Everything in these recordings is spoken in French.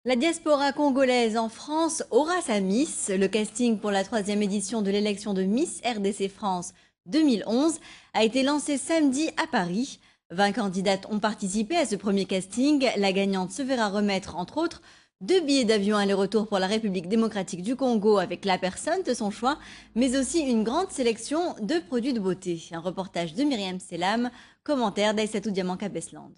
La diaspora congolaise en France aura sa Miss. Le casting pour la 3e édition de l'élection de Miss RDC France 2011 a été lancé samedi à Paris. 20 candidates ont participé à ce premier casting. La gagnante se verra remettre, entre autres, 2 billets d'avion aller-retour pour la République démocratique du Congo avec la personne de son choix, mais aussi une grande sélection de produits de beauté. Un reportage de Myriam Selam, commentaire d'Aïssatou Diamant-Cabesland.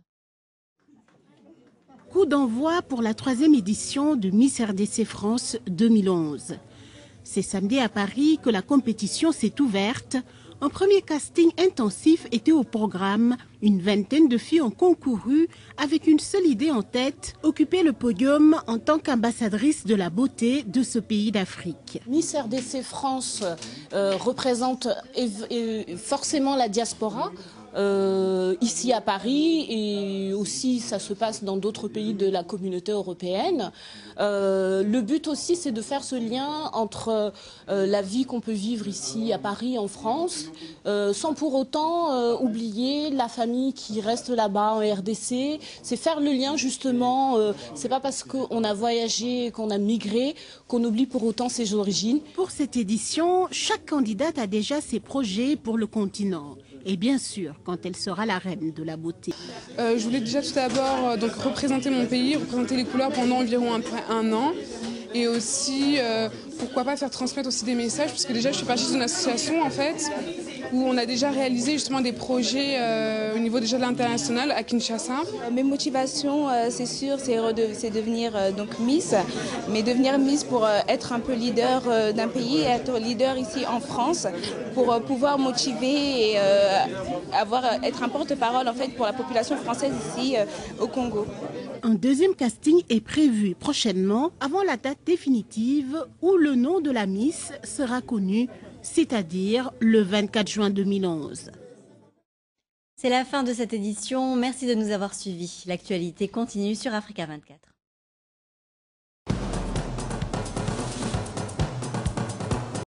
Coup d'envoi pour la 3e édition de Miss RDC France 2011. C'est samedi à Paris que la compétition s'est ouverte. Un premier casting intensif était au programme. Une vingtaine de filles ont concouru avec une seule idée en tête, occuper le podium en tant qu'ambassadrice de la beauté de ce pays d'Afrique. Miss RDC France représente forcément la diaspora. Ici à Paris, et aussi ça se passe dans d'autres pays de la communauté européenne. Le but aussi, c'est de faire ce lien entre la vie qu'on peut vivre ici à Paris, en France, sans pour autant oublier la famille qui reste là-bas en RDC. C'est faire le lien justement, c'est pas parce qu'on a voyagé, qu'on a migré, qu'on oublie pour autant ses origines. Pour cette édition, chaque candidate a déjà ses projets pour le continent. Et bien sûr, quand elle sera la reine de la beauté. Je voulais déjà tout d'abord représenter mon pays, représenter les couleurs pendant environ un an. Et aussi, pourquoi pas faire transmettre aussi des messages, puisque déjà je fais partie d'une association en fait, où on a déjà réalisé justement des projets au niveau déjà de l'international à Kinshasa. Mes motivations, c'est sûr, c'est devenir donc Miss, mais devenir Miss pour être un peu leader d'un pays, être leader ici en France, pour pouvoir motiver et être un porte-parole en fait pour la population française ici au Congo. Un deuxième casting est prévu prochainement avant la date définitive où le nom de la Miss sera connu, c'est-à-dire le 24 juin 2011. C'est la fin de cette édition. Merci de nous avoir suivis. L'actualité continue sur Africa 24.